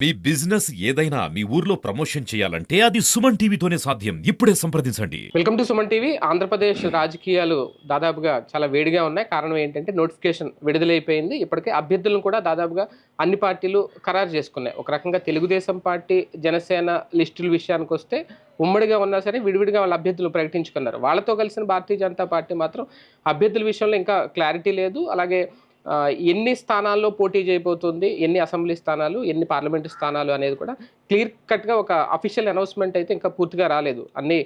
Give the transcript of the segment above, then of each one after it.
మీ business ఏదైనా మీ ఊర్లో promotion చేయాలంటే అది సుమన్ టీవీతోనే సాధ్యం. ఇప్పుడే సంప్రదించండి. Welcome to Suman TV. Andhra Pradesh రాజకీయాలు దాదాపుగా చాలా వేడిగా ఉన్నాయి. కారణం ఏంటంటే నోటిఫికేషన్ విడుదలైపోయింది. ఇప్పటికే అభ్యర్థులను కూడా దాదాపుగా అన్ని పార్టీలు ఖరారు చేసుకున్నాయి. ఒక రకంగా తెలుగుదేశం పార్టీ, జనసేన లిస్టుల విషయానికి వస్తే ఉమ్మడిగా ఉన్నా సరే విడివిడిగా వాళ్ళ అభ్యర్థులు ప్రకటించుకున్నారు. వాళ్ళతో కలిసిన భారతీయ జనతా పార్టీ మాత్రం అభ్యర్థుల విషయంలో ఇంకా క్లారిటీ లేదు. అలాగే ఎన్ని స్థానాల్లో పోటీ చేయబోతుంది, ఎన్ని అసెంబ్లీ స్థానాలు, ఎన్ని పార్లమెంటు స్థానాలు అనేది కూడా క్లియర్ కట్‌గా ఒక అఫీషియల్ అనౌన్స్‌మెంట్ అయితే ఇంకా పూర్తిగా రాలేదు. అన్నీ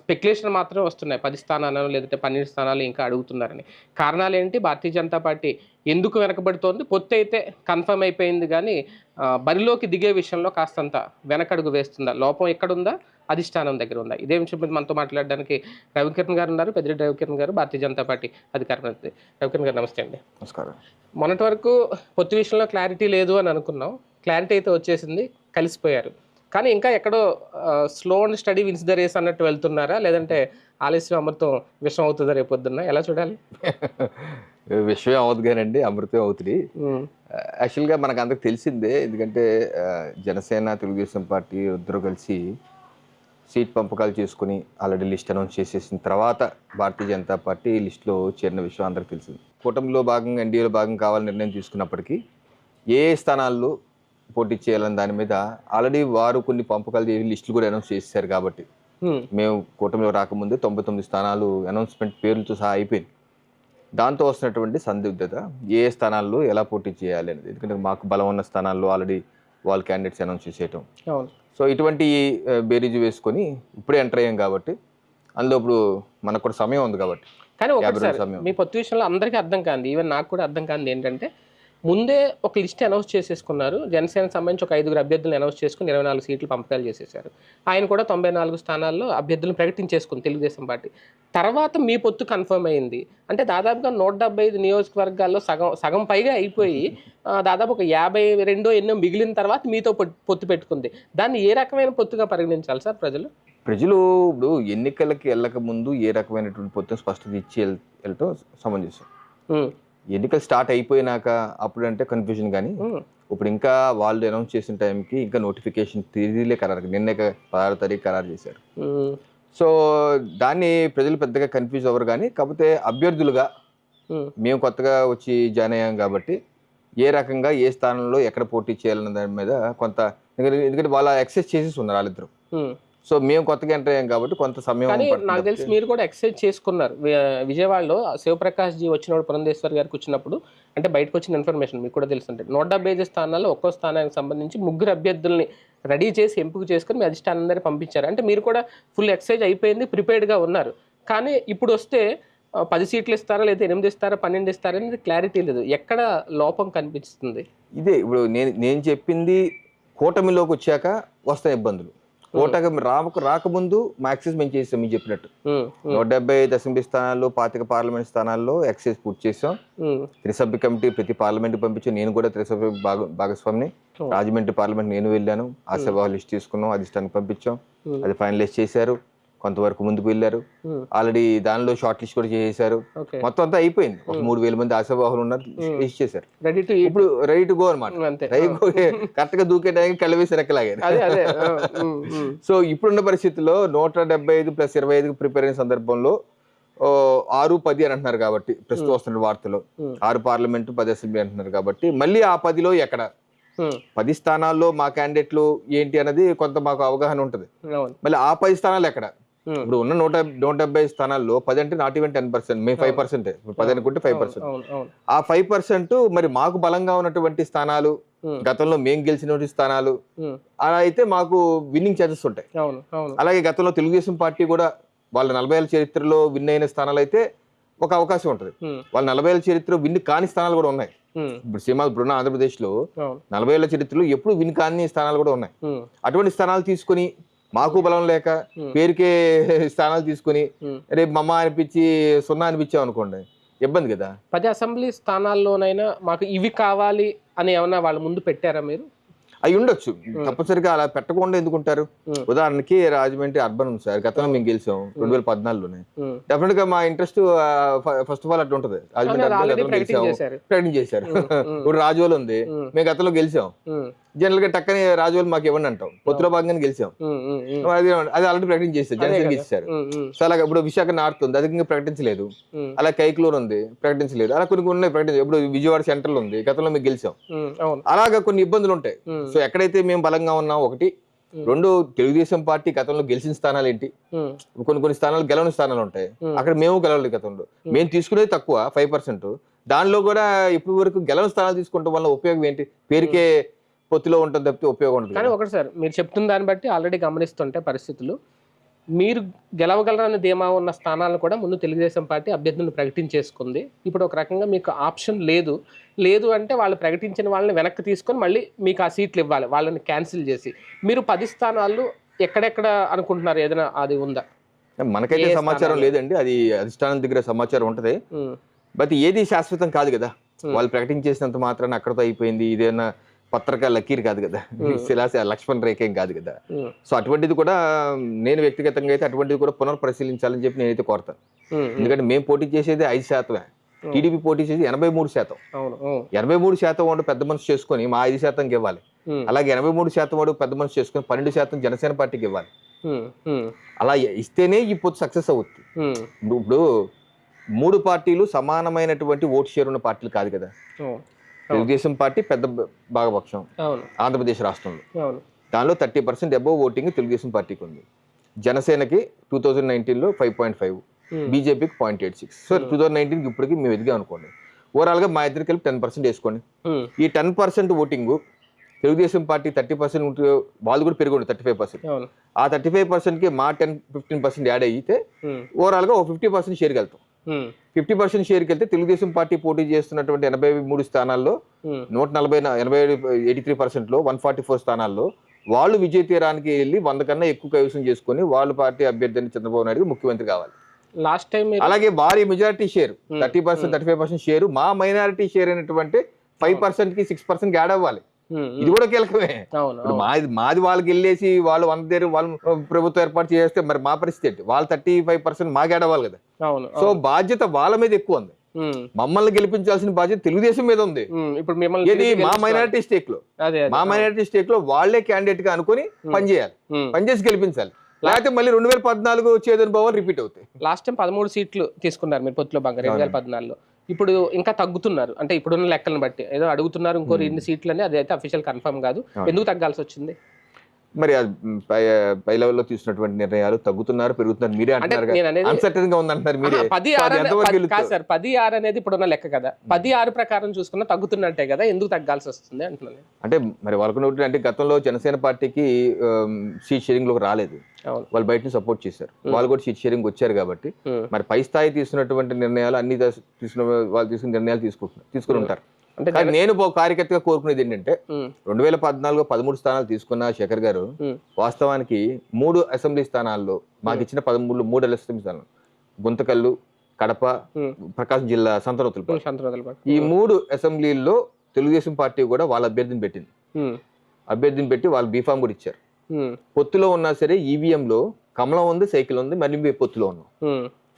స్పెక్యులేషన్ మాత్రమే వస్తున్నాయి. 10 స్థానాలను లేదంటే 12 స్థానాలు ఇంకా అడుగుతున్నారని. కారణాలేంటి? భారతీయ జనతా పార్టీ ఎందుకు వెనకబడుతోంది? పొత్తయితే కన్ఫర్మ్ అయిపోయింది గానీ బరిలోకి దిగే విషయంలో కాస్తంత వెనకడుగు వేస్తుందా? లోపం ఎక్కడుందా? అధిష్టానం దగ్గర ఉందా? ఇదే విషయం మీద మనతో మాట్లాడడానికి రవికిరణ్ గారు ఉన్నారు. పెద్దిరెడ్డి రవికిరణ్ గారు, భారతీయ జనతా పార్టీ అధికార ప్రతినిధి. రవికిరణ్ గారు నమస్తే అండి. నమస్కారం. మొన్నటి వరకు పొత్తు విషయంలో క్లారిటీ లేదు అని అనుకున్నాం. క్లారిటీ అయితే వచ్చేసింది. కలిసిపోయారు. కానీ ఇంకా ఎక్కడో slow and steady wins the race అన్నట్టు వెళ్తున్నారా? లేదంటే ఆలస్యం అమృతం విషం అవుతుందా రేపొద్దున్న? ఎలా చూడాలి? విషయం అవుతుంది కానండి, అమృతం అవుతుంది. యాక్చువల్గా మనకు అందరికి తెలిసిందే. ఎందుకంటే జనసేన, తెలుగుదేశం పార్టీ ఇద్దరు కలిసి సీట్ పంపకాలు చేసుకుని ఆల్రెడీ లిస్ట్ అనౌన్స్ చేసేసిన తర్వాత భారతీయ జనతా పార్టీ లిస్టులో చేరిన విషయం అందరికి తెలిసింది. కూటమిలో భాగంగా ఎన్డీఏలో భాగం కావాలని నిర్ణయం తీసుకున్నప్పటికీ ఏ స్థానాల్లో పోటీ చేయాలని దాని మీద ఆల్రెడీ వారు కొన్ని పంపకాలు చేసి లిస్టులు కూడా అనౌన్స్ చేశారు. కాబట్టి మేము కూటమిలో రాకముందే 99 స్థానాలు అనౌన్స్మెంట్ పేర్లతో సహా అయిపోయింది. దాంతో వస్తున్నటువంటి సందిగ్ధత ఏ స్థానాల్లో ఎలా పోటీ చేయాలి అనేది. ఎందుకంటే మాకు బలం ఉన్న స్థానాల్లో ఆల్రెడీ వాళ్ళ క్యాండిడేట్స్ అనౌన్స్ చేసేయటం. సో ఇటువంటి బేరీజు వేసుకొని ఇప్పుడే ఎంటర్ అయ్యాం కాబట్టి అందులో ఇప్పుడు మనకు కూడా సమయం ఉంది కాబట్టి. కానీ ఒకసారి మీ పొత్తు విషయంలో అందరికీ అర్థం కాంది, ఈవెన్ నాకు కూడా అర్థం కాంది ఏంటంటే ముందే ఒక లిస్ట్ అనౌన్స్ చేసేసుకున్నారు. జనసేనకు సంబంధించి ఒక 5 అభ్యర్థులను అనౌన్స్ చేసుకుని 24 సీట్లు పంపకాలు చేసేశారు. ఆయన కూడా 94 స్థానాల్లో అభ్యర్థులను ప్రకటించేసుకుంది తెలుగుదేశం పార్టీ. తర్వాత మీ పొత్తు కన్ఫర్మ్ అయింది. అంటే దాదాపుగా 175 నియోజకవర్గాల్లో సగం పైగా అయిపోయి దాదాపు ఒక 52 ఎన్నో మిగిలిన తర్వాత మీతో పొత్తు పెట్టుకుంది. దాన్ని ఏ రకమైన పొత్తుగా పరిగణించాలి సార్ ప్రజలు? ప్రజలు ఇప్పుడు ఎన్నికలకి వెళ్ళక ముందు ఏ రకమైనటువంటి పొత్తును స్పష్టత ఇచ్చి వెళ్ళటం సమంజసం. ఎన్నికలు స్టార్ట్ అయిపోయినాక అప్పుడంటే కన్ఫ్యూజన్. కానీ ఇప్పుడు ఇంకా వాళ్ళు అనౌన్స్ చేసిన టైంకి ఇంకా నోటిఫికేషన్ తేదీలే ఖరారు, నిన్న 16వ తారీఖు ఖరారు చేశారు. సో దాన్ని ప్రజలు పెద్దగా కన్ఫ్యూజ్ అవ్వరు. కానీ కాకపోతే అభ్యర్థులుగా మేము కొత్తగా వచ్చి జాయిన్ అయ్యాం కాబట్టి ఏ రకంగా ఏ స్థానంలో ఎక్కడ పోటీ చేయాలన్న దాని మీద కొంత, ఎందుకంటే వాళ్ళ ఎక్సెస్ చేసేసి ఉన్నారు వాళ్ళిద్దరు. సో మేము కొత్తగా ఎంటర్ అయ్యాం కాబట్టి కొంత సమయం. కానీ నాకు తెలిసి మీరు కూడా ఎక్సైజ్ చేసుకున్నారు. విజయవాడలో శివప్రకాష్ జీ వచ్చినప్పుడు, పురంధేశ్వర్ గారికి వచ్చినప్పుడు, అంటే బయటకు వచ్చిన ఇన్ఫర్మేషన్ మీకు కూడా తెలుసు. అంటే 175 స్థానాల్లో ఒక్కో స్థానానికి సంబంధించి 3 అభ్యర్థుల్ని రెడీ చేసి ఎంపిక చేసుకుని మీ అధిష్టానం అందరూ పంపించారు. అంటే మీరు కూడా ఫుల్ ఎక్సైజ్ అయిపోయింది, ప్రిపేర్డ్గా ఉన్నారు. కానీ ఇప్పుడు వస్తే 10 సీట్లు ఇస్తారా, లేదా 8 ఇస్తారా, 12 ఇస్తారా అనేది క్లారిటీ లేదు. ఎక్కడ లోపం కనిపిస్తుంది? ఇదే ఇప్పుడు నేను చెప్పింది. కూటమిలోకి వచ్చాక వస్తాయి ఇబ్బందులు. కూటమి రాకముందు మ్యాక్సిస్ మేము చేసాం. మీరు చెప్పినట్టు 175 అసెంబ్లీ స్థానాల్లో, 25 పార్లమెంట్ స్థానాల్లో ఎక్సైజ్ పూర్తి చేసాం. త్రిసభ్య కమిటీ ప్రతి పార్లమెంట్ పంపించాం. నేను కూడా త్రిసభ్య భాగస్వామిని. రాజమండ్రి పార్లమెంట్ నేను వెళ్ళాను. ఆ సభ లిస్ట్ తీసుకున్నాం, అధిష్టానికి పంపించాం. అది ఫైనలైజ్ చేశారు. కొంతవరకు ముందుకు వెళ్ళారు. ఆల్రెడీ దానిలో షార్ట్ లిస్ట్ కూడా చేసేసారు. మొత్తం అంతా అయిపోయింది. ఒక 3000 మంది ఆశావాహులు ఉన్నారు, లిస్ట్ చేశారు. ఇప్పుడు రెడీ టు గో అనమాట. కరెక్ట్ గా దూకే టైంకి కళ్ళు వేసి రెక్కలాగారు. సో ఇప్పుడున్న పరిస్థితుల్లో 175 + 25 ప్రిపేర్ అయిన సందర్భంలో 6, 10 అని అంటున్నారు. కాబట్టి ప్రస్తుతం వస్తున్న వార్తలో 6 పార్లమెంటు, 10 అసెంబ్లీ అంటున్నారు. కాబట్టి మళ్ళీ ఆ 10లో ఎక్కడ 10 స్థానాల్లో మా క్యాండిడేట్లు ఏంటి అన్నది కొంత మాకు అవగాహన ఉంటుంది. మళ్ళీ ఆ 10 స్థానాలు ఎక్కడ? ఇప్పుడు ఉన్న 175 స్థానాల్లో 10 అంటే నాట్ ఈవెన్ 10%, మేము 5%. 10 అనుకుంటే 5%. ఆ 5% మరి మాకు బలంగా ఉన్నటువంటి స్థానాలు, గతంలో మేము గెలిచినటువంటి స్థానాలు, అలా అయితే మాకు విన్నింగ్ ఛాన్సెస్ ఉంటాయి. అలాగే గతంలో తెలుగుదేశం పార్టీ కూడా వాళ్ళ 40 ఏళ్ల చరిత్రలో విన్ అయిన స్థానాలు అయితే ఒక అవకాశం ఉంటుంది. వాళ్ళ 40 ఏళ్ల చరిత్రలో విన్ కాని స్థానాలు కూడా ఉన్నాయి. ఇప్పుడు ఇప్పుడున్న ఆంధ్రప్రదేశ్ లో 40 ఏళ్ల చరిత్రలో ఎప్పుడు విన్ కాని స్థానాలు కూడా ఉన్నాయి. అటువంటి స్థానాలు తీసుకుని మాకు బలం లేక పేరుకే స్థానాలు తీసుకుని రేపు మమ్మ అనిపించి 0 అనిపించాం అనుకోండి, ఇబ్బంది కదా. 10 అసెంబ్లీ స్థానాల్లోనైనా మాకు ఇవి కావాలి అని ఏమన్నా వాళ్ళ ముందు పెట్టారా మీరు? అవి ఉండొచ్చు, తప్పనిసరిగా అలా పెట్టకుండా ఎందుకుంటారు. ఉదాహరణకి రాజమండ్రి అర్బన్ ఉంది సార్, గతంలో మేము గెలిచాం 2014లోనే. డెఫినెట్ గా మా ఇంట్రెస్ట్ ఫస్ట్ ఆఫ్ ఆల్ అట్లా ఉంటది. రాజమండ్రి అర్బన్ గతంలో గెలిచాం, ప్రకటన చేశారు. ఇప్పుడు రాజోలు ఉంది, మేము గతంలో గెలిచాం. జనరల్ గా టక్కని రాజోలు మాకు ఇవ్వండి అంటాం, పొత్తులో భాగంగానే గెలిచాం. అది ఆల్రెడీ ప్రకటన చేశారు, జనసేన గెలిచారు. సో అలాగే ఇప్పుడు విశాఖ నార్త్ ఉంది, అది ఇంకా ప్రకటించలేదు. అలా కైక్లూర్ ఉంది, ప్రకటించలేదు. అలా కొన్ని ఉన్నాయి ప్రకటించలేదు. ఇప్పుడు విజయవాడ సెంట్రల్ ఉంది, గతంలో మేము గెలిచాం. అలాగా కొన్ని ఇబ్బందులు ఉంటాయి. సో ఎక్కడైతే మేము బలంగా ఉన్నాం ఒకటి, రెండు తెలుగుదేశం పార్టీ గతంలో గెలిచిన స్థానాలు ఏంటి, కొన్ని స్థానాలు గెలవని స్థానాలు ఉంటాయి. అక్కడ మేము గెలవలేదు గతంలో, మేము తీసుకునేది తక్కువ 5%. దానిలో కూడా ఇప్పటి వరకు గెలవని స్థానాలు తీసుకుంటాం వల్ల ఉపయోగం ఏంటి, పేరుకే పొత్తులో ఉంటుంది తప్పితే ఉపయోగం ఉంటుంది. కానీ ఒకటి సార్, మీరు చెప్తున్న దాన్ని బట్టి ఆల్రెడీ గమనిస్తుంటే పరిస్థితులు, మీరు గెలవగలరని ధీమా ఉన్న స్థానాలను కూడా ముందు తెలుగుదేశం పార్టీ అభ్యర్థులను ప్రకటించేసుకుంది. ఇప్పుడు ఒక రకంగా మీకు ఆప్షన్ లేదు అంటే వాళ్ళు ప్రకటించిన వాళ్ళని వెనక్కి తీసుకొని మళ్ళీ మీకు ఆ సీట్లు ఇవ్వాలి, వాళ్ళని క్యాన్సిల్ చేసి. మీరు 10 స్థానాలు ఎక్కడెక్కడ అనుకుంటున్నారు, ఏదైనా అది ఉందా? మనకైతే సమాచారం లేదండి, అది అధిష్టానం దగ్గర సమాచారం ఉంటది. బట్ ఏది శాశ్వతం కాదు కదా, వాళ్ళు ప్రకటించేసినంత మాత్రాన అక్కడతో అయిపోయింది. ఇదేనా పత్రిక లకీర్ కాదు కదా, శిలాస లక్ష్మణ్ రేఖ ఏం కాదు కదా. సో అటువంటిది కూడా నేను వ్యక్తిగతంగా అయితే అటువంటిది కూడా పునర్పరిశీలించాలని చెప్పి నేనైతే కోరుతాను. ఎందుకంటే మేము పోటీ చేసేది 5%, టీడీపీ పోటీ చేసేది 83%. 83% వాడు పెద్ద మనసు చేసుకొని మా 5% ఇవ్వాలి. అలాగే 83% వాడు పెద్ద మనసు చేసుకొని 12% జనసేన పార్టీకి ఇవ్వాలి. అలా ఇస్తేనే ఈ పొత్తు సక్సెస్ అవుతుంది. ఇప్పుడు 3 పార్టీలు సమానమైనటువంటి ఓటు షేర్ ఉన్న పార్టీలు కాదు కదా. తెలుగుదేశం పార్టీ పెద్ద భాగపక్షం ఆంధ్రప్రదేశ్ రాష్ట్రంలో, దానిలో 30% అబోవ్ ఓటింగ్ తెలుగుదేశం పార్టీకి ఉంది. జనసేనకి 2019లో 5.5, బీజేపీకి 0.86. సో 2019కి ఇప్పటికి మేము ఎదిగాం అనుకోండి. ఓవరాల్ గా మా ఇద్దరికి కలిపి 10% వేసుకోండి. ఈ 10% ఓటింగ్ తెలుగుదేశం పార్టీ 30% వాళ్ళు కూడా పెరుగుంది 35%. ఆ 35%కి మా 10-15% యాడ్ అయితే ఓవరాల్ గా 50% షేర్కి వెళ్తాం. 50% షేర్కి వెళ్తే తెలుగుదేశం పార్టీ పోటీ చేస్తున్నటువంటి 83 స్థానాల్లో 83%లో 144 స్థానాల్లో వాళ్ళు విజయ తీరానికి వెళ్ళి 100 కన్నా ఎక్కువ కైవసం చేసుకుని వాళ్ళ పార్టీ అభ్యర్థిని చంద్రబాబు నాయుడు ముఖ్యమంత్రి కావాలి. లాస్ట్ టైం అలాగే వారి మెజారిటీ షేర్ 30%, 35% షేర్ మా మైనారిటీ షేర్ అయినటువంటి 5%కి 6% యాడ్ అవ్వాలి. ఇది కూడా కీలకమే. మాది వాళ్ళకి వెళ్ళేసి వాళ్ళు 100 దగ్గర వాళ్ళు ప్రభుత్వం ఏర్పాటు చేస్తే మరి మా పరిస్థితి ఏంటి, వాళ్ళు 35% మాకు యాడ్ అవ్వాలి కదా. సో బాధ్యత వాళ్ళ మీద ఎక్కువ ఉంది. మమ్మల్ని గెలిపించాల్సిన బాధ్యత తెలుగుదేశం మీద ఉంది. ఇప్పుడు మా మైనారిటీ స్టేక్ లో వాళ్ళే క్యాండిడేట్ గా అనుకుని పనిచేసి గెలిపించాలి. లేకపోతే మళ్ళీ 2014 చేదనుభవాలు రిపీట్ అవుతాయి. లాస్ట్ టైం 13 సీట్లు తీసుకున్నారు మీరు పొత్తులో భాగంగా 2014లో. ఇప్పుడు ఇంకా తగ్గుతున్నారు, అంటే ఇప్పుడున్న లెక్కలను బట్టి ఏదో అడుగుతున్నారు ఇంకో 2 సీట్లు అని, అది అయితే అఫీషియల్ కన్ఫర్మ్ కాదు. ఎందుకు తగ్గాల్సి వచ్చింది? మరి పై లెవెల్లో తీసుకున్నటువంటి నిర్ణయాలు తగ్గుతున్నారు పెరుగుతున్నారు మీరే అంటున్నారు, అన్సర్టన్ గా ఉందంటున్నారు మీరే. 10-6 అనేది ఇప్పుడున్న లెక్క కదా, 10-6 ప్రకారం చూసుకున్నా తగ్గుతున్నట్టే కదా, ఎందుకు తగ్గాల్సి వస్తుంది అంటున్నాను. అంటే మరి వాళ్ళకు అంటే గతంలో జనసేన పార్టీకి సీట్ షేరింగ్ లోకి రాలేదు, వాళ్ళు బయట సపోర్ట్ చేశారు, వాళ్ళు కూడా సీట్ షేరింగ్ వచ్చారు కాబట్టి మరి పై స్థాయి తీసుకున్నటువంటి నిర్ణయాలు అన్ని వాళ్ళు తీసుకున్న నిర్ణయాలు తీసుకుని ఉంటారు. అంటే నేను కార్యకర్తగా కోరుకునేది ఏంటంటే 2014 13 స్థానాలు తీసుకున్న శేఖర్ గారు వాస్తవానికి 3 అసెంబ్లీ స్థానాల్లో మాకు ఇచ్చిన 3 అసెంబ్లీ స్థానాలు గుంతకల్లు, కడప, ప్రకాశం జిల్లా సంతనోతులపాడు, ఈ 3 అసెంబ్లీల్లో తెలుగుదేశం పార్టీ కూడా వాళ్ళ అభ్యర్థిని పెట్టి వాళ్ళు బీఫామ్ కూడా ఇచ్చారు. పొత్తులో ఉన్నా సరే ఈవీఎం లో కమలం ఉంది, సైకిల్ ఉంది, మరి మేము పొత్తులో ఉన్నాం.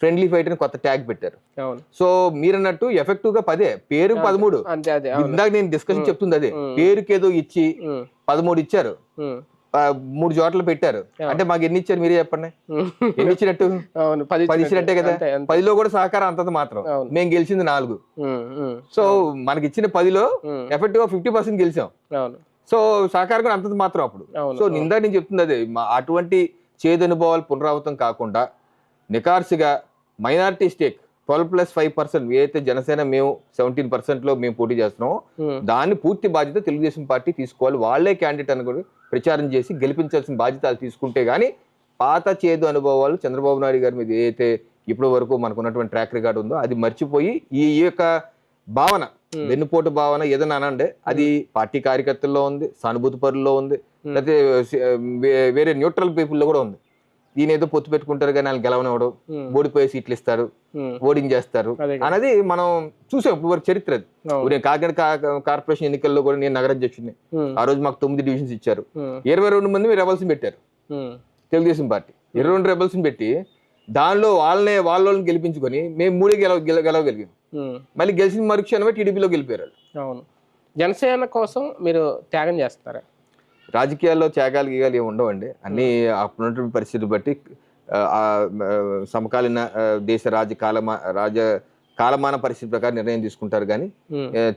ఫ్రెండ్లీ ఫైట్ అని కొత్త ట్యాగ్ పెట్టారు. సో మీరన్నట్టు ఎఫెక్టివ్ గా 10, పేరు 13. ఇందాక నేను డిస్కషన్ చెప్తుంది అదే, పేరుకి ఏదో ఇచ్చి 13 ఇచ్చారు, 3 చోట్ల పెట్టారు. అంటే మాకు ఎన్ని ఇచ్చారు మీరే చెప్పండి, ఎన్ని ఇచ్చినట్టు? 10 ఇచ్చినట్టే కదా. 10లో కూడా సహకారం అంతంత మాత్రం, మేము గెలిచింది 4. సో మనకి ఇచ్చిన 10లో ఎఫెక్టివ్ గా 50% గెలిచాం. సో సహకారం కూడా అంతంత మాత్రం అప్పుడు. సో ఇందాక నేను చెప్తుంది అదే, అటువంటి చేదు అనుభవాలు పునరావృతం కాకుండా నికార్సిగా మైనారిటీ స్టేక్ 12+5% ఏదైతే జనసేన మేము 17%లో మేము పోటీ చేస్తున్నామో దాన్ని పూర్తి బాధ్యత తెలుగుదేశం పార్టీ తీసుకోవాలి. వాళ్లే క్యాండిడేట్ అని కూడా ప్రచారం చేసి గెలిపించాల్సిన బాధ్యత తీసుకుంటే గానీ పాత చేదు అనుభవాలు చంద్రబాబు నాయుడు గారి మీద ఏదైతే ఇప్పటి వరకు మనకు ఉన్నటువంటి ట్రాక్ రికార్డు ఉందో అది మర్చిపోయి ఈ యొక్క భావన, వెన్నుపోటు భావన ఏదైనా అనండి, అది పార్టీ కార్యకర్తల్లో ఉంది, సానుభూతి పరుల్లో ఉంది, లేకపోతే వేరే న్యూట్రల్ పీపుల్లో కూడా ఉంది. ఈయన ఏదో పొత్తు పెట్టుకుంటారు కానీ వాళ్ళు గెలవనివ్వడు, ఓడిపోయే సీట్లు ఇస్తారు, ఓడించేస్తారు అనేది మనం చూసాం ఇప్పుడు వరకు చరిత్ర. అది నేను కాకినాడ కార్పొరేషన్ ఎన్నికల్లో కూడా నేను నగరాధ్యక్షుడిని. ఆ రోజు మాకు 9 డివిజన్స్ ఇచ్చారు. 22 మంది రెబల్స్ పెట్టారు తెలుగుదేశం పార్టీ. 22 రెబల్స్ పెట్టి దానిలో వాళ్ళని గెలిపించుకొని మేము 3 గెలవగలిగాం. మళ్ళీ గెలిచిన మరుక్షణమే టీడీపీలో గెలిపారు. అవును. జనసేన కోసం మీరు త్యాగం చేస్తారా? రాజకీయాల్లో త్యాగాలు గీగాలు ఏమి ఉండవండి. అన్ని అప్పుడున్నటువంటి పరిస్థితులు బట్టి సమకాలీన దేశ కాలమాన పరిస్థితి ప్రకారం నిర్ణయం తీసుకుంటారు. కానీ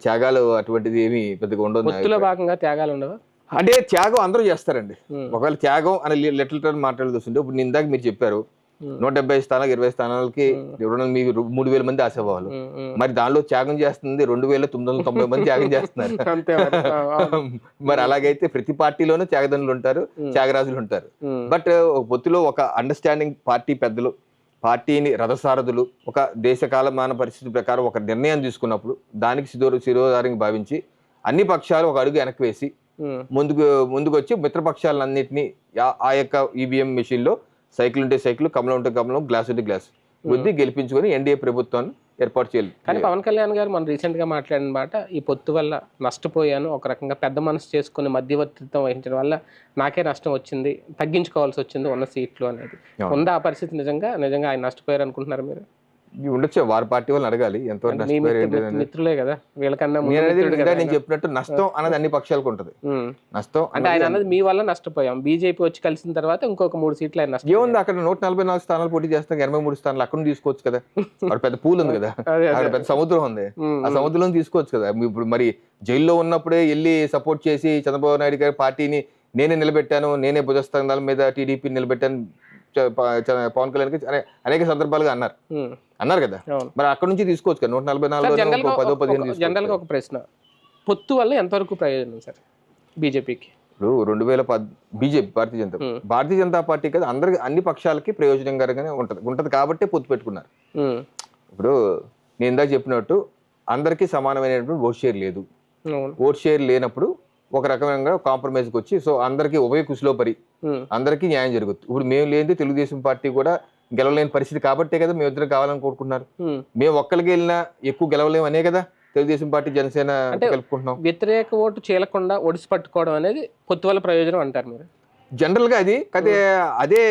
త్యాగాలు అటువంటిది ఏమి పెద్దగా ఉండదు. భాగంగా త్యాగాలు ఉండవు అంటే త్యాగం అందరూ చేస్తారండి. ఒకవేళ త్యాగం అని లిటిల్ టర్న్ మాట్లాడుతుంటే ఇప్పుడు ఇందాక మీరు చెప్పారు 170 స్థానాలకు 20 స్థానాలకి మీకు 3000 మంది ఆశాభావాలు. మరి దానిలో త్యాగం చేస్తుంది 2990 మంది త్యాగం చేస్తున్నారు. మరి అలాగైతే ప్రతి పార్టీలోనూ త్యాగదనులు ఉంటారు, త్యాగరాజులు ఉంటారు. బట్ పొత్తులో ఒక అండర్స్టాండింగ్ పార్టీ పెద్దలు, పార్టీని రథసారథులు ఒక దేశ కాలమాన పరిస్థితి ప్రకారం ఒక నిర్ణయం తీసుకున్నప్పుడు దానికి శిరోధారంగా భావించి అన్ని పక్షాలు ఒక అడుగు వెనక్కి వేసి ముందుకు వచ్చి మిత్రపక్షాలన్నింటినీ ఆ యొక్క ఈవీఎం మెషిన్లో సైకిల్ ఉంటే సైకిల్, కమలం ఉంటే కమలం, గ్లాస్ ఉంటే గ్లాస్ బుద్ధి గెలిపించుకొని ఎన్డీఏ ప్రభుత్వాన్ని ఏర్పాటు చేయాలి. కానీ పవన్ కళ్యాణ్ గారు మనం రీసెంట్ గా మాట్లాడిన మాట, ఈ పొత్తు వల్ల నష్టపోయాను, ఒక రకంగా పెద్ద మనసు చేసుకుని మధ్యవర్తిత్వం వహించడం వల్ల నాకే నష్టం వచ్చింది, తగ్గించుకోవాల్సి వచ్చింది ఉన్న సీట్లు అనేది ఉందా? ఆ పరిస్థితి నిజంగా ఆయన నష్టపోయారు అనుకుంటున్నారు మీరు? ఉండొచ్చు, వారి పార్టీ వాళ్ళని అడగాలి ఎంతవరకు మిత్రులే కదా వీళ్ళకన్నా. నేను చెప్పినట్టు నష్టం అనేది అన్ని పక్షాలకు ఉంటది. నష్టం అంటే ఆయన అన్నది మీ వల్ల నష్టపోయాం, బీజేపీ వచ్చి కలిసిన తర్వాత ఇంకొక 3 సీట్లు ఆయన నష్టం. ఏముంది అక్కడ 144 స్థానాలు పోటీ చేస్తాం, 83 స్థానాలు అక్కడ తీసుకోవచ్చు కదా. అక్కడ పెద్ద పూల్ ఉంది కదా, అక్కడ పెద్ద సముద్రం ఉంది, ఆ సముద్రంలో తీసుకోవచ్చు కదా. ఇప్పుడు మరి జైల్లో ఉన్నప్పుడే వెళ్ళి సపోర్ట్ చేసి చంద్రబాబు నాయుడు గారి పార్టీని నేనే నిలబెట్టాను, నేనే భుజస్థానాల మీద టీడీపీ నిలబెట్టాను పవన్ కళ్యాణ్ అనేక సందర్భాలుగా అన్నారు కదా. మరి అక్కడ నుంచి తీసుకోవచ్చు కదా 144. జనరల్ గా ఒక ప్రశ్న, పొత్తు వల్ల ఎంతవరకు ప్రయోజనం సార్ బీజేపీకి? ఇప్పుడు 2010 బీజేపీ భారతీయ జనతా పార్టీ కదా అందరికి అన్ని పక్షాలకి ప్రయోజనకరంగానే ఉంటది కాబట్టి పొత్తు పెట్టుకున్నారు. ఇప్పుడు నేను ఇందాక చెప్పినట్టు అందరికీ సమానమైనటువంటి ఓట్ షేర్ లేదు. ఓట్ షేర్ లేనప్పుడు ఒక రకమైన కాంప్రమైజ్కి వచ్చి సో అందరికీ ఉభయ కుశలో పరి అందరికీ న్యాయం జరుగుతుంది. ఇప్పుడు మేము లేనిది తెలుగుదేశం పార్టీ కూడా గెలవలేని పరిస్థితి కాబట్టే కదా మేము ఇద్దరు కావాలని కోరుకుంటున్నారు. మేము ఒక్కరికి వెళ్ళినా ఎక్కువ గెలవలేము అనే కదా తెలుగుదేశం పార్టీ జనసేన కలుపుకుంటున్నాం. వ్యతిరేక ఓటు చీలకుండా ఒడిసి పట్టుకోవడం అనేది పొత్తు వల్ల ప్రయోజనం అంటారు మీరు? జనరల్ గా అది అదే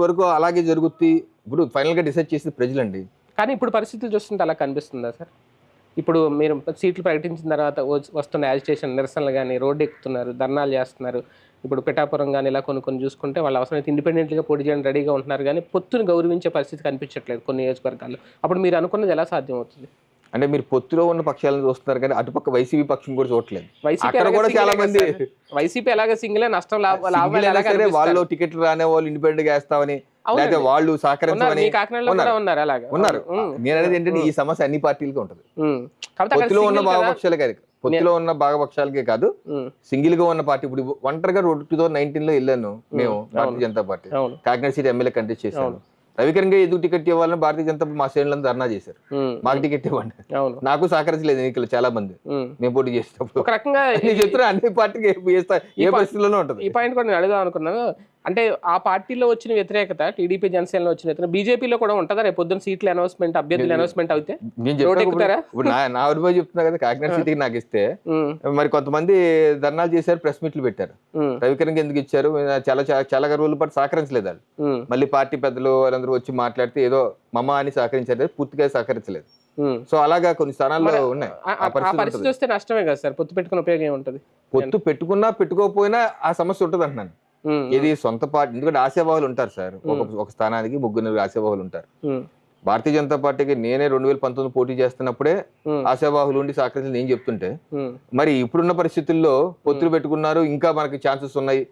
వరకు అలాగే జరుగుతుంది. ఇప్పుడు ఫైనల్ గా డిసైడ్ చేసేది ప్రజలండి. కానీ ఇప్పుడు పరిస్థితులు చూస్తుంటే అలా కనిపిస్తుందా సార్? ఇప్పుడు మీరు సీట్లు ప్రకటించిన తర్వాత వస్తున్న యాజిటేషన్, నిరసనలు కానీ, రోడ్డు ఎక్కుతున్నారు, ధర్నాలు చేస్తున్నారు. ఇప్పుడు పిఠాపురం కానీ ఇలా కొన్ని చూసుకుంటే వాళ్ళు అవసరమైతే ఇండిపెండెంట్గా పోటీ చేయడానికి రెడీగా ఉంటున్నారు. కానీ పొత్తుని గౌరవించే పరిస్థితి కనిపించట్లేదు కొన్ని నియోజకవర్గాల్లో. అప్పుడు మీరు అనుకున్నది ఎలా సాధ్యం అవుతుంది? అంటే మీరు పొత్తులో ఉన్న పక్షాలను చూస్తున్నారు కానీ అటుపక్క వైసీపీ పక్షం కూడా చూడట్లేదు. చాలా మంది వైసీపీ ఎలాగ సింగిలే నష్టం వాళ్ళు టికెట్లు రానే వాళ్ళు ఇండిపెండెంట్ గా వేస్తామని లేదా వాళ్ళు సహకరించాలని ఉన్నారు. నేను అనేది ఏంటంటే ఈ సమస్య అన్ని పార్టీలకి ఉంటది. పొత్తులో ఉన్న భాగపక్షాలే కాదు, పొత్తులో ఉన్న భాగపక్షాలకే కాదు, సింగిల్ గా ఉన్న పార్టీ. ఇప్పుడు ఒంటరిగా 2019 లో వెళ్ళాను మేము Bharatiya Janata Party, Kakinada seat MLA contest చేశాను. రవికిరణ్ గారు ఎందుకు టికెట్ ఇవ్వాలని భారతీయ జనతా మా శ్రేణులను ధర్నా చేశారు, మాకు టికెట్ ఇవ్వండి. నాకు సహకరించలేదు ఎన్నికలు చాలా మంది మేము పోటీ చేసేటప్పుడు. ఒక రకంగా చెప్తున్నా అన్ని పార్టీకి ఏ పరిస్థితుల్లోనూ ఉంటుంది. ఈ పాయింట్ కూడా నేను అడుగుదాం అనుకున్నాను. అంటే ఆ పార్టీలో వచ్చిన వ్యతిరేకత టీడీపీ జనసేనలో వచ్చిన వ్యతిరేకత బీజేపీలో కూడా ఉంటుందా? రేపు పొద్దున్న సీట్ల అనౌన్స్మెంట్, అభ్యర్థుల అనౌన్స్మెంట్ అయితే ఇప్పుడు నా అనుభవం చెప్తున్నా కదా, కాకినాడ సీట్కి నాకు ఇస్తే మరి కొంతమంది ధర్నాలు చేశారు, ప్రెస్ మీట్లు పెట్టారు. రవికిరణ్ ఎందుకు ఇచ్చారు? చాలా రోజుల పాటు సహకరించలేదు వాళ్ళు. మళ్ళీ పార్టీ పెద్దలు వాళ్ళందరూ వచ్చి మాట్లాడితే ఏదో మమ్మ అని సహకరించారు, పూర్తిగా సహకరించలేదు. సో అలాగా కొన్ని స్థానాల్లో ఉన్నాయి. పరిస్థితి వస్తే నష్టమే కదా సార్, పొత్తు పెట్టుకున్న ఉపయోగం ఏముంటది? పొత్తు పెట్టుకున్నా పెట్టుకోకపోయినా ఆ సమస్య ఉంటుంది అంటున్నాను. ఇది సొంత పార్టీ, ఎందుకంటే ఆశాభావాలు ఉంటారు సార్. ఒక స్థానానికి 3 ఆశాభావాలు ఉంటారు. భారతీయ జనతా పార్టీకి నేనే 2019 పోటీ చేస్తున్నప్పుడే ఆశాభావులు ఉండి సహకరించి నేను చెప్తుంటే, మరి ఇప్పుడున్న పరిస్థితుల్లో పొత్తులు పెట్టుకున్నారు, ఇంకా మనకి ఛాన్సెస్ ఉన్నాయి,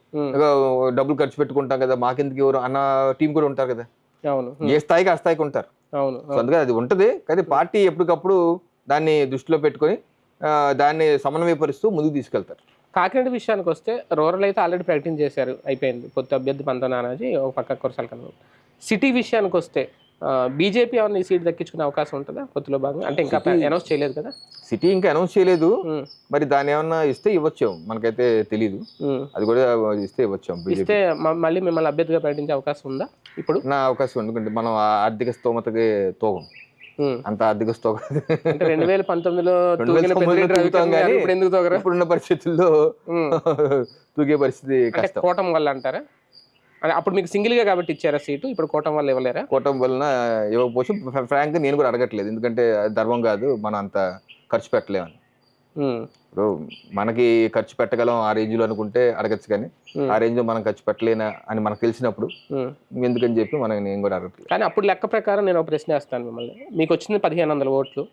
డబ్బులు ఖర్చు పెట్టుకుంటాం కదా, మాకెందుకు ఎవరు అన్న టీం కూడా ఉంటారు కదా. ఏ స్థాయికి ఆ స్థాయికి ఉంటారు. అందుకని అది ఉంటది. కానీ పార్టీ ఎప్పటికప్పుడు దాన్ని దృష్టిలో పెట్టుకొని దాన్ని సమన్వయపరుస్తూ ముందుకు తీసుకెళ్తారు. కాకినాడ విషయానికి వస్తే రూరల్ అయితే ఆల్రెడీ ప్రకటన చేశారు, అయిపోయింది. పొత్తు అభ్యర్థి పంత నానాజీ ఒక పక్క కొరసాల కన్నా. సిటీ విషయానికి వస్తే బీజేపీ ఏమన్నా ఈ సీట్ దక్కించుకునే అవకాశం ఉంటుందా పొత్తులో భాగంగా? అంటే ఇంకా అనౌన్స్ చేయలేదు కదా. సిటీ ఇంకా అనౌన్స్ చేయలేదు, మరి దాన్ని ఏమన్నా ఇస్తే ఇవ్వచ్చాం, మనకైతే తెలీదు. అది కూడా ఇస్తే ఇవ్వచ్చాం. ఇస్తే మళ్ళీ మిమ్మల్ని అభ్యర్థిగా ప్రకటించే అవకాశం ఉందా ఇప్పుడు? నా అవకాశం, ఎందుకంటే మనం ఆర్థిక స్తోమతకి తోగం, అంత ఆర్థిక స్తోమత 2019లో ఇప్పుడు ఎందుకు తోగరా? ఇప్పుడున్న పరిస్థితుల్లో తూగే పరిస్థితి కష్టం. కూటమి వల్ల అంటారా? అప్పుడు మీకు సింగిల్ గా కాబట్టి ఇచ్చారా సీటు, ఇప్పుడు కూటమి వల్ల ఇవ్వలేరా? కూటమి వలన ఇవ్వకపోతే ఫ్రాంక్ నేను కూడా అడగట్లేదు, ఎందుకంటే ధర్మం కాదు, మనం అంత ఖర్చు పెట్టలేమని. ఇప్పుడు మనకి ఖర్చు పెట్టగలం ఆ రేంజ్ లో అనుకుంటే అడగచ్చు, కానీ ఆ రేంజ్ లో మనం ఖర్చు పెట్టలేనా అని మనకు తెలిసినప్పుడు ఎందుకని చెప్పి నేను కూడా అడగట్లేదు. కానీ అప్పుడు లెక్క ప్రకారం నేను ఒక ప్రశ్న వేస్తాను మిమ్మల్ని. మీకు వచ్చింది 1500 ఓట్లు,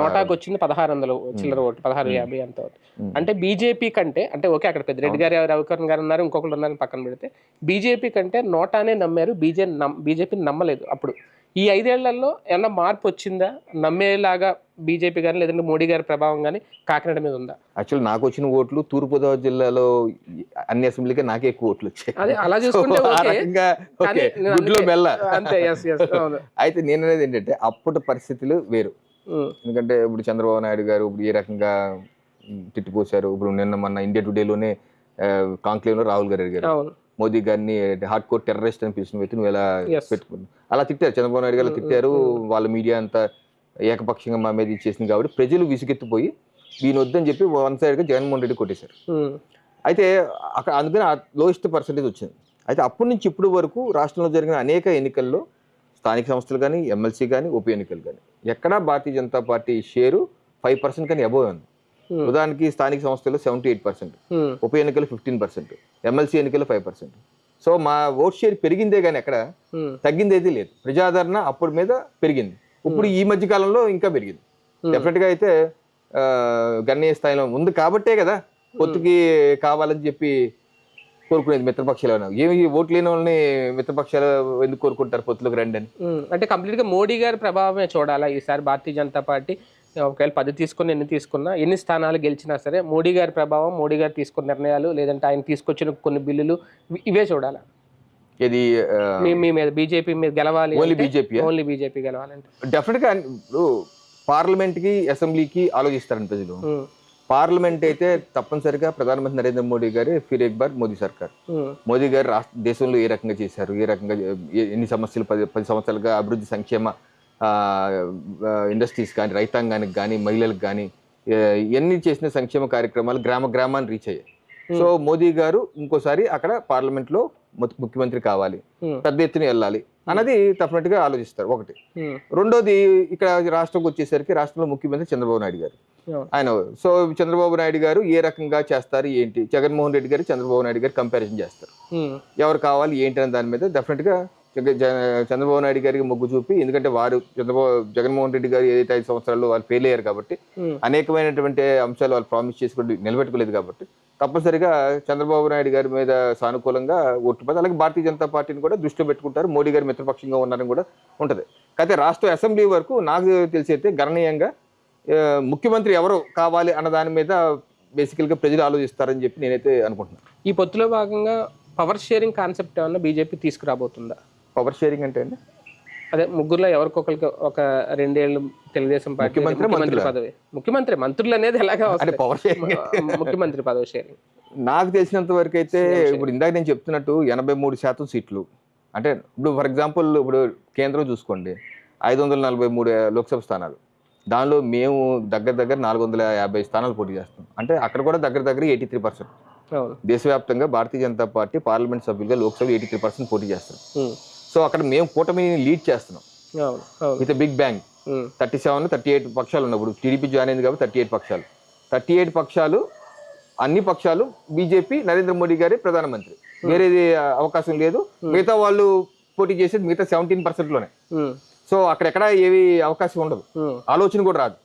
నోటాకు వచ్చింది 1600 చిల్లర ఓట్లు, 1650 అంత ఓట్లు. అంటే బీజేపీ కంటే, అంటే ఓకే అక్కడ పెద్దిరెడ్డి గారు, రవికరణ్ గారు ఉన్నారు, ఇంకొకరు ఉన్నారని పక్కన పెడితే, బీజేపీ కంటే నోటానే నమ్మారు, బీజేపీని నమ్మలేదు. అప్పుడు ఈ 5 ఏళ్లలో ఏమన్నా మార్పు వచ్చిందా? నమ్మేలాగా బీజేపీ కానీ లేదంటే మోడీ గారి ప్రభావం కానీ కాకినాడ మీద ఉందా? యాక్చువల్ నాకు వచ్చిన ఓట్లు తూర్పుగోదావరి జిల్లాలో అన్ని అసెంబ్లీకి నాకే ఎక్కువ ఓట్లు వచ్చాయి. అదే అలా చూసుకుంటే అయితే నేను అనేది ఏంటంటే అప్పటి పరిస్థితులు వేరు. ఎందుకంటే ఇప్పుడు చంద్రబాబు నాయుడు గారు ఇప్పుడు ఏ రకంగా తిట్టిపోసారు. ఇప్పుడు నిన్న మన ఇండియా టుడేలోనే కాంక్లేవ్ లో రాహుల్ గారు అడిగారు మోదీ గారిని హార్డ్ కోర్ టెర్రరిస్ట్ అని పిలిచిన వ్యక్తి నువ్వు ఎలా పెట్టుకున్నావు, అలా తిట్టారు. చంద్రబాబు నాయుడు గారు తిట్టారు, వాళ్ళ మీడియా అంతా ఏకపక్షంగా మా మీద ఇచ్చేసింది కాబట్టి ప్రజలు విసుగెత్తిపోయి దీని వద్దని చెప్పి వన్ సైడ్ గా జగన్మోహన్ రెడ్డి కొట్టేశారు. అయితే అక్కడ అందుకని లోయెస్ట్ పర్సెంటేజ్ వచ్చింది. అయితే అప్పటి నుంచి ఇప్పుడు వరకు రాష్ట్రంలో జరిగిన అనేక ఎన్నికల్లో స్థానిక సంస్థలు కానీ, ఎమ్మెల్సీ కానీ, ఉప ఎన్నికలు కానీ ఎక్కడా భారతీయ జనతా పార్టీ షేరు 5% కానీ అబోవ్ ఉంది. ఉదాహరణకి స్థానిక సంస్థలు 78%, ఉప ఎన్నికలు 15%, ఎమ్మెల్సీ ఎన్నికలు 5%. సో మా ఓట్ షేర్ పెరిగిందే కానీ ఎక్కడ తగ్గింది అయితే లేదు. ప్రజాదరణ అప్పుడు మీద పెరిగింది, ఇప్పుడు ఈ మధ్య కాలంలో ఇంకా పెరిగింది. డెఫినెట్ గా అయితే గణనీయ స్థాయిలో ఉంది కాబట్టే కదా పొత్తుకి కావాలని చెప్పి కోరుకునేది మిత్రపక్షాలు. ఏమి ఓట్లు లేని వాళ్ళని మిత్రపక్షాలు ఎందుకు కోరుకుంటారు పొత్తులకు రండి అని? అంటే కంప్లీట్ గా మోడీ గారి ప్రభావమే చూడాలా ఈసారి భారతీయ జనతా పార్టీ? ఒకవేళ 10 తీసుకుని ఎన్ని తీసుకున్నా, ఎన్ని స్థానాలు గెలిచినా సరే మోడీ గారి ప్రభావం, మోడీ గారు తీసుకున్న నిర్ణయాలు, లేదంటే ఆయన తీసుకొచ్చిన కొన్ని బిల్లులు, ఇవే చూడాలా? ఇది మీ మీద బీజేపీ మీద గెలవాలి, ఓన్లీ బీజేపీ గెలవాలంటే డెఫినెట్ గా పార్లమెంట్ కి, అసెంబ్లీకి ఆలోచిస్తారని ప్రజలు. పార్లమెంట్ అయితే తప్పనిసరిగా ప్రధానమంత్రి నరేంద్ర మోడీ గారి ఫిర్ ఎక్ బార్ మోదీ సర్కార్. మోదీ గారు దేశంలో ఏ రకంగా చేశారు, ఏ రకంగా ఎన్ని సమస్యలు 10 సంవత్సరాలుగా అభివృద్ధి, సంక్షేమ, ఇండస్ట్రీస్ కానీ, రైతాంగానికి కానీ, మహిళలకు కానీ ఎన్ని చేసిన సంక్షేమ కార్యక్రమాలు గ్రామాన్ని రీచ్ అయ్యాయి. సో మోదీ గారు ఇంకోసారి అక్కడ పార్లమెంట్ లో ముఖ్యమంత్రి కావాలి, పెద్ద ఎత్తున వెళ్ళాలి అన్నది డెఫినెట్ గా ఆలోచిస్తారు. ఒకటి. రెండోది, ఇక్కడ రాష్ట్రంకి వచ్చేసరికి రాష్ట్రంలో ముఖ్యమంత్రి చంద్రబాబు నాయుడు గారు ఆయన. సో చంద్రబాబు నాయుడు గారు ఏ రకంగా చేస్తారు ఏంటి, జగన్మోహన్ రెడ్డి గారు చంద్రబాబు నాయుడు గారు కంపారిజన్ చేస్తారు. ఎవరు కావాలి ఏంటి అనే దాని మీద డెఫినెట్ గా చంద్రబాబు నాయుడు గారికి మొగ్గు చూపి, ఎందుకంటే వారు జగన్మోహన్ రెడ్డి గారు ఏదైతే 5 సంవత్సరాల్లో వాళ్ళు ఫెయిల్ అయ్యారు కాబట్టి అనేకమైనటువంటి అంశాలు వాళ్ళు ప్రామిస్ చేసుకుంటూ నిలబెట్టుకోలేదు కాబట్టి తప్పనిసరిగా చంద్రబాబు నాయుడు గారి మీద సానుకూలంగా ఓట్లు పడి, అలాగే భారతీయ జనతా పార్టీని కూడా దృష్టిలో పెట్టుకుంటారు. మోడీ గారి మిత్రపక్షంగా ఉన్నారని కూడా ఉంటది. అయితే రాష్ట్ర అసెంబ్లీ వరకు నాకు తెలిసి అయితే గణనీయంగా ముఖ్యమంత్రి ఎవరు కావాలి అన్న దాని మీద బేసికల్ గా ప్రజలు ఆలోచిస్తారని చెప్పి నేనైతే అనుకుంటున్నాను. ఈ పొత్తులో భాగంగా పవర్ షేరింగ్ కాన్సెప్ట్ ఏమన్నా బీజేపీ తీసుకురాబోతుందా? పవర్ షేరింగ్ అంటే అండి అదే ముగ్గురులో ఎవరికొకరికి ఒక 2 ఏళ్ళు తెలుగుదేశం పార్టీ ముఖ్యమంత్రి పదవి, ముఖ్యమంత్రి మంత్రులు అనేది ఎలాగా పవర్ షేరింగ్, ముఖ్యమంత్రి పదవి షేరింగ్ నాకు తెలిసినంత వరకు అయితే ఇప్పుడు ఇందాక నేను చెప్తున్నట్టు 83% సీట్లు. అంటే ఇప్పుడు ఫర్ ఎగ్జాంపుల్ ఇప్పుడు కేంద్రం చూసుకోండి, 543 లోక్సభ స్థానాలు, దానిలో మేము దగ్గర 450 స్థానాలు పోటీ చేస్తాం. అంటే అక్కడ కూడా దగ్గర 83%. దేశవ్యాప్తంగా భారతీయ జనతా పార్టీ పార్లమెంట్ సభ్యులుగా లోక్సభ 83% పోటీ చేస్తాం. సో అక్కడ మేము కూటమిని లీడ్ చేస్తున్నాం విత్ బిగ్ బ్యాంగ్. 38 పక్షాలు ఉన్నప్పుడు టీడీపీ జాయిన్ అయింది కాబట్టి 38 పక్షాలు, అన్ని పక్షాలు బీజేపీ, నరేంద్ర మోడీ గారి ప్రధానమంత్రి, వేరేది అవకాశం లేదు. మిగతా వాళ్ళు పోటీ చేసేది మిగతా 17% లోనే. సో అక్కడెక్కడ ఏవి అవకాశం ఉండదు, ఆలోచన కూడా రాదు.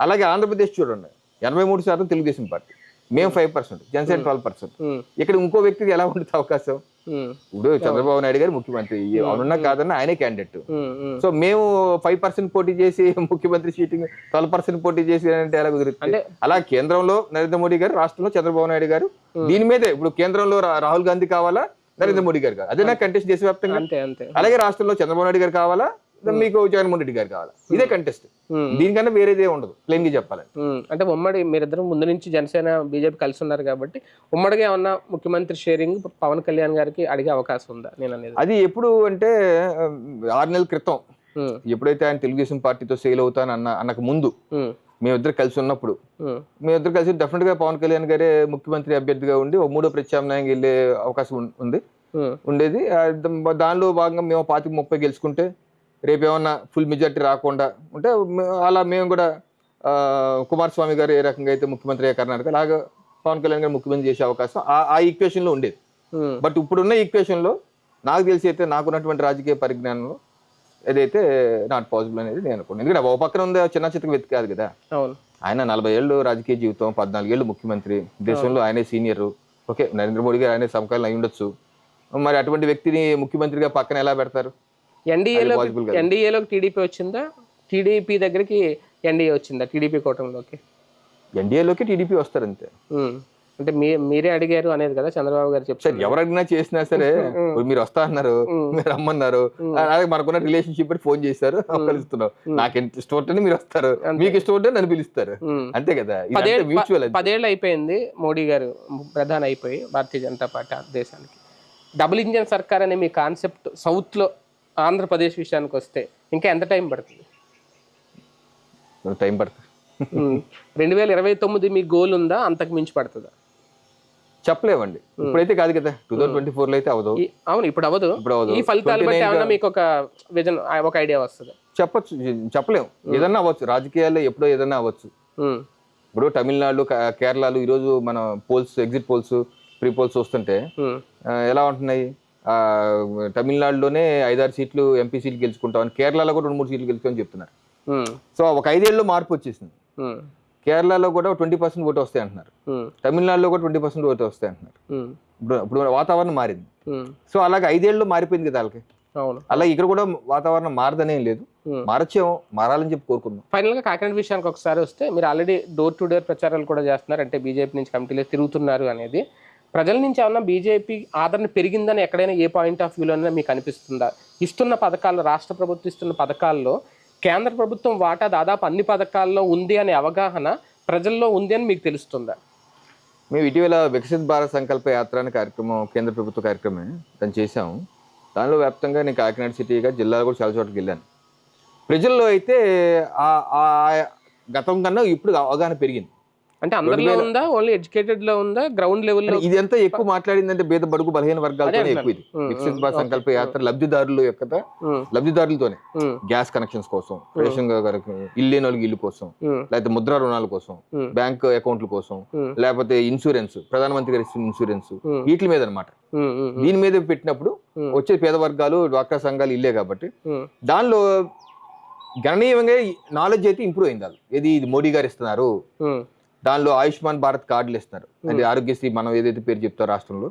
అలాగే ఆంధ్రప్రదేశ్ చూడండి, 83% తెలుగుదేశం పార్టీ, మేము 5%, జనసేన 12%. ఇక్కడ ఇంకో వ్యక్తికి ఎలా ఉంటుంది అవకాశం? ఇప్పుడు చంద్రబాబు నాయుడు గారు ముఖ్యమంత్రి, అవునున్నా కాదన్నా ఆయనే క్యాండిడేట్. సో మేము 5% పోటీ చేసి ముఖ్యమంత్రి సీటింగ్ 12% పోటీ చేసి అంటే ఎలా కుదురుతుంది? అలా కేంద్రంలో నరేంద్ర మోడీ గారు, రాష్ట్రంలో చంద్రబాబు నాయుడు గారు, దీని మీదే ఇప్పుడు కేంద్రంలో రాహుల్ గాంధీ కావాలా, నరేంద్ర మోడీ గారు కావాలి, అదే నా కంటెస్ట్ దేశవ్యాప్తంగా. అలాగే రాష్ట్రంలో చంద్రబాబు నాయుడు గారు కావాలా, మీకు జగన్మోహన్ రెడ్డి గారు కావాలి. ఇదే కంటెస్ట్, దీనికన్నా వేరేదే ఉండదు ప్లెయిన్ గా చెప్పాలని. అంటే ఉమ్మడి మీరిద్దరు ముందు నుంచి జనసేన బీజేపీ కలిసి ఉన్నారు కాబట్టి ఉమ్మడిగా ఏమన్నా ముఖ్యమంత్రి షేరింగ్ పవన్ కళ్యాణ్ గారికి అడిగే అవకాశం ఉందా? నేను అనేది అది ఎప్పుడు అంటే 6 నెలల క్రితం ఎప్పుడైతే ఆయన తెలుగుదేశం పార్టీతో సేల్ అవుతాను అన్నకు ముందు మేమిద్దరు కలిసి ఉన్నప్పుడు మేమిద్దరు కలిసి డెఫినెట్ గా పవన్ కళ్యాణ్ గారే ముఖ్యమంత్రి అభ్యర్థిగా ఉండి ఒక 3వ ప్రత్యామ్నాయంగా వెళ్ళే అవకాశం ఉండేది. దానిలో భాగంగా మేము 25-30 గెలుచుకుంటే రేపు ఏమన్నా ఫుల్ మెజార్టీ రాకుండా ఉంటే అలా మేము కూడా కుమారస్వామి గారు ఏ రకంగా అయితే ముఖ్యమంత్రి కర్ణాటక అలాగా పవన్ కళ్యాణ్ గారు ముఖ్యమంత్రి చేసే అవకాశం ఆ ఈక్వేషన్ లో ఉండేది. బట్ ఇప్పుడున్న ఈక్వేషన్ లో నాకు తెలిసి అయితే నాకున్నటువంటి రాజకీయ పరిజ్ఞానంలో ఏదైతే నాట్ పాసిబుల్ అనేది నేను అనుకున్నాను. ఎందుకంటే ఒక పక్కన ఉంది చిన్న చిత్తకు వెతికి కాదు కదా. ఆయన 40 ఏళ్ళు రాజకీయ జీవితం, 14 ఏళ్ళు ముఖ్యమంత్రి, దేశంలో ఆయనే సీనియర్. ఓకే, నరేంద్ర మోడీ గారు ఆయనే సమకాలీన అయి ఉండొచ్చు. మరి అటువంటి వ్యక్తిని ముఖ్యమంత్రిగా పక్కన ఎలా పెడతారు? ఎన్డీఏలో టీడీపీ వచ్చిందా? టీడీపీ దగ్గరికి ఎన్డీఏ వచ్చిందా? టీడీపీ కూటమిలోకి ఎన్డీఏలోకి టీడీపీ వస్తారు అంతే. అంటే మీరే అడిగారు అనేది కదా చంద్రబాబు గారు చెప్పారు. ఎవరు అడిగినా చేసినా సరే మీరు వస్తా అన్నారు, మీరు రమ్మన్నారు, అలాగే మనకున్న రిలేషన్షిప్ ఫోన్ చేశారు, కలుస్తున్నాం. నాకు ఇష్టం ఉంటేనే మీరు వస్తారు, మీకు ఇష్టం ఉంటే నన్ను పిలుస్తారు, అంతే కదా. 10 ఏళ్ళు అయిపోయింది మోడీ గారు ప్రధాని అయిపోయి భారతీయ జనతా పార్టీ దేశానికి. డబుల్ ఇంజన్ సర్కార్ అనే మీ కాన్సెప్ట్ సౌత్ లో ఆంధ్రప్రదేశ్ విషయానికి వస్తే ఇంకా ఎంత టైం పడుతుంది? 2029 మీ గోల్ ఉందా? అంతకు మించి పడుతుందా? చెప్పలేమండి, ఇప్పుడైతే కాదు కదా. 2024 లో అయితే అవదు. అవును, ఇప్పుడు అవదు. ఈ ఫలితాలు బట్టి ఏమన్నా మీకు ఒక విజన్, ఒక ఐడియా వస్తుంది? చెప్పలేము. ఏదన్నా అవ్వచ్చు, రాజకీయాల్లో ఎప్పుడో ఏదన్నా అవ్వచ్చు. ఇప్పుడు తమిళనాడు, కేరళలో ఈరోజు మన polls, exit polls, pre polls వస్తుంటే ఎలా ఉంటున్నాయి? తమిళనాడులోనే 5-6 సీట్లు ఎంపీ సీట్లు గెలుచుకుంటామని, కేరళలో కూడా 2-3 సీట్లు గెలుచుకోని చెప్తున్నారు. సో ఒక 5 ఏళ్ళలో మార్పు వచ్చేసింది. కేరళలో కూడా 20% ఓటు వస్తాయి అంటున్నారు, తమిళనాడులో కూడా 20% ఓటు వస్తాయి అంటున్నారు. ఇప్పుడు వాతావరణం మారింది. సో అలాగే 5 ఏళ్ళలో మారిపోయింది కదా వాళ్ళకి. అలా ఇక్కడ కూడా వాతావరణం మారదనేం లేదు, మారచ్చేమో, మారాలని చెప్పి కోరుకుందాం. ఫైనల్ గా కాకినాడ విషయానికి ఒకసారి వస్తే, మీరు ఆల్రెడీ డోర్ టు డోర్ ప్రచారాలు కూడా చేస్తున్నారు, అంటే బీజేపీ నుంచి కమిటీలో తిరుగుతున్నారు అనేది. ప్రజల నుంచి ఏమన్నా బీజేపీ ఆదరణ పెరిగిందని ఎక్కడైనా ఏ పాయింట్ ఆఫ్ వ్యూలోనే మీకు అనిపిస్తుందా? ఇస్తున్న పథకాలు, రాష్ట్ర ప్రభుత్వం ఇస్తున్న పథకాల్లో కేంద్ర ప్రభుత్వం వాటా దాదాపు అన్ని పథకాల్లో ఉంది అనే అవగాహన ప్రజల్లో ఉంది అని మీకు తెలుస్తుందా? మేము ఇటీవల వికసిత్ భారత్ సంకల్ప యాత్ర అనే కార్యక్రమం, కేంద్ర ప్రభుత్వ కార్యక్రమమే, దాన్ని చేశాము. దానిలో వ్యాప్తంగా నేను కాకినాడ సిటీగా, జిల్లాలో కూడా చాలా చోట్లకి వెళ్ళాను. ప్రజల్లో అయితే గతం కన్నా ఇప్పుడు అవగాహన పెరిగింది. అంటే అందరిలో ఉందా, ఓన్లీ ఎడ్యుకేటెడ్ లో ఉందా, గ్రౌండ్ లెవెల్ లో? ఇది ఎంత ఎక్కువ మాట్లాడిందంటే పేద బడుగు బలహీన వర్గాలతోనే ఎక్కువ. ఇది వికసిత్ భారత్ సంకల్ప యాత్ర లబ్ధిదారులతోనే, గ్యాస్ కనెక్షన్స్ కోసం, రేషన్ ఇల్లు లేని వాళ్ళకి ఇల్లు కోసం, లేకపోతే ముద్రా రుణాల కోసం, బ్యాంక్ అకౌంట్ల కోసం, లేకపోతే ఇన్సూరెన్స్, ప్రధానమంత్రి గారి ఇన్సూరెన్స్, వీటి మీద అనమాట. దీని మీద పెట్టినప్పుడు వచ్చే పేద వర్గాలు, డ్వాక్రా సంఘాలు ఇల్లే కాబట్టి దానిలో గణనీయంగా నాలెడ్జ్ అయితే ఇంప్రూవ్ అయింది. ఇది మోడీ గారు ఇస్తున్నారు. దానిలో ఆయుష్మాన్ భారత్ కార్డులు ఇస్తున్నారు, అంటే ఆరోగ్యశ్రీ మనం ఏదైతే పేరు చెప్తారో రాష్ట్రంలో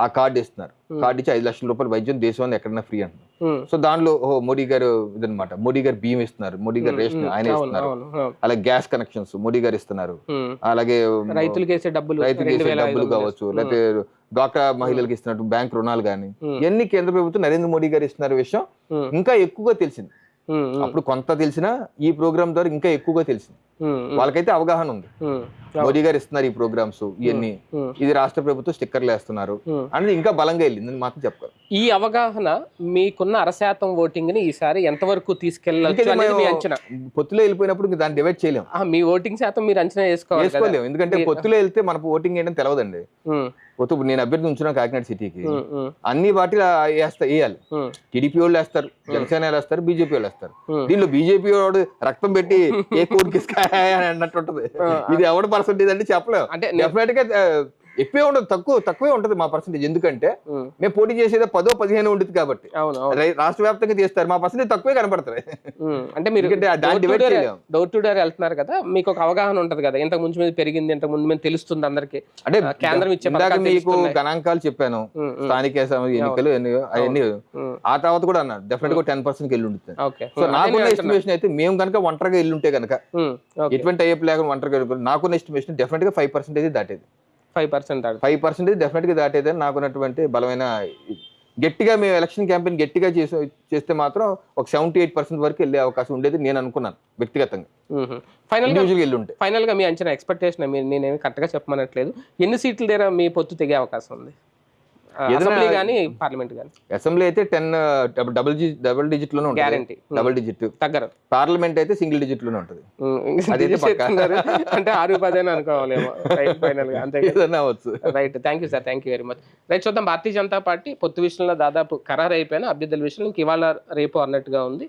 ఆ కార్డు ఇస్తున్నారు. కార్డు ఇచ్చి 5 లక్షల రూపాయలు వైద్యం దేశంలో ఎక్కడైనా ఫ్రీ అంటున్నారు. సో దానిలో మోడీ గారు ఇదనమాట, మోడీ గారు బియ్యం ఇస్తున్నారు, మోడీ గారు రేషన్ ఆయన ఇస్తున్నారు, అలాగే గ్యాస్ కనెక్షన్స్ మోడీ గారు ఇస్తున్నారు, అలాగే రైతులకు వేసే డబ్బులు కావచ్చు, లేకపోతే డ్వాక్రా మహిళలకు ఇస్తున్నట్టు బ్యాంక్ రుణాలు కానీ, ఇవన్నీ కేంద్ర ప్రభుత్వం నరేంద్ర మోడీ గారు ఇస్తున్నారు విషయం ఇంకా ఎక్కువగా తెలిసింది. అప్పుడు కొంత తెలిసినా ఈ ప్రోగ్రామ్ ద్వారా ఇంకా ఎక్కువగా తెలిసింది. వాళ్ళకైతే అవగాహన ఉంది, మోడీ గారు ఇస్తున్నారు ఈ ప్రోగ్రామ్స్, ఇవన్నీ ఇది రాష్ట్ర ప్రభుత్వం స్టిక్కర్లు వేస్తున్నారు అనేది ఇంకా బలంగా వెళ్ళింది మాత్రం చెప్పాలి. ఈ అవగాహన మీకున్న 1% ఓటింగ్ ని ఈసారి ఎంతవరకు తీసుకెళ్ళాలి? పొత్తులో వెళ్ళిపోయినప్పుడు దాన్ని డివైడ్ చేయలేము. మీ ఓటింగ్ శాతం మీరు అంచనా వేసుకోలేము, ఎందుకంటే పొత్తులో వెళ్తే మనకు ఓటింగ్ ఏంటని తెలియదండి. పొత్తు నేను అభ్యర్థి ఉంచున్నా కాకినాడ సిటీకి, అన్ని పార్టీలు వేయాలి. టీడీపీ వాళ్ళు వేస్తారు, జనసేన వేస్తారు, బీజేపీ వాళ్ళు వేస్తారు. దీనిలో బీజేపీ వాడు రక్తం పెట్టి ఏ కోరిక అన్నట్టు ఉంటది. ఇది ఎవరి పర్సెంటేజ్ అంటే చెప్పలేము. అంటే డెఫినెట్ గా ఎక్కువే ఉండదు, తక్కువే ఉంటది మా పర్సెంటేజ్. ఎందుకంటే మేము పోటీ చేసేది 10-15 ఉండేది కాబట్టి రాష్ట్ర వ్యాప్తంగా చేస్తారు, మా పర్సెంటేజ్ తక్కువే కనపడతాయి. అంటే మీరు డోర్ టు డోర్ వెళ్తున్నారు కదా, మీకు ఒక అవగాహన ఉంటది కదా, ఇంతకు ముందు మీద పెరిగింది, ఇంతకు ముందు మీద తెలుస్తుంది అందరికి. అంటే కేంద్రం ఇచ్చే మీకు గణాంకాలు చెప్పాను, స్థానిక ఎన్నికలు అవన్నీ, ఆ తర్వాత కూడా అన్నాడు డెఫినెట్ గా 10% వెళ్ళి ఉంటుంది. సో నాకున్న ఎస్టిమేషన్ అయితే మేము కనుక ఒంటరిగా వెళ్ళుంటే కనుక, ఎటువంటి అయ్యప్ లేకుండా ఒంటరిగా నాకున్న ఎస్టిమేషన్ డెఫినెట్ గా 5% దాటేది. 5% డెఫినెట్ గా దాటేదని నాకున్నటువంటి బలమైన గట్టిగా మేము ఎలక్షన్ క్యాంపెయిన్ గట్టిగా చేస్తే మాత్రం ఒక 78% వరకు వెళ్ళే అవకాశం ఉండేది నేను అనుకున్నాను వ్యక్తిగతంగా. ఫైనల్ ఇండివిజువల్గా వెళ్ళి ఉంటే ఫైనల్ గా మీ అంచనా ఎక్స్పెక్టేషన్ నేనేమి కరెక్ట్ గా చెప్పమనట్లేదు, ఎన్ని సీట్ల దగ్గర మీ పొత్తు తెగే అవకాశం ఉంది? అసెంబ్లీ కానీ పార్లమెంట్ కానీ. అసెంబ్లీ అయితే 10 డబుల్ డిజిట్ లోనే ఉంటుంది, గ్యారంటీ డబుల్ డిజిట్. తగ్గరు. పార్లమెంట్ అయితే సింగిల్ డిజిట్ లోనే ఉంటుంది. అదైతే పక్కా. అంటే 6-10 అనుకోవాలేమో ఫైనల్ గా, అంతే ఏదైనా అవ్వచ్చు. Right, thank you sir, thank you very much. Right, చూద్దాం. భారతీయ జనతా పార్టీ పొత్తు విషయంలో దాదాపు ఖరారు అయిపోయిన, అభ్యర్థుల విషయంలో ఇంక ఇవాళ రేపు అన్నట్టుగా ఉంది.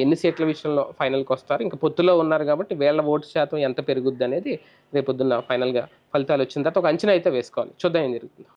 ఎన్ని సీట్ల విషయంలో ఫైనల్కి వస్తారు, ఇంకా పొత్తులో ఉన్నారు కాబట్టి వీళ్ళ ఓటు శాతం ఎంత పెరుగుద్ది అనేది రేపొద్దున్న ఫైనల్గా ఫలితాలు వచ్చిన తర్వాత ఒక అంచనా అయితే వేసుకోవాలి. చూద్దాం ఏం జరుగుతుందో.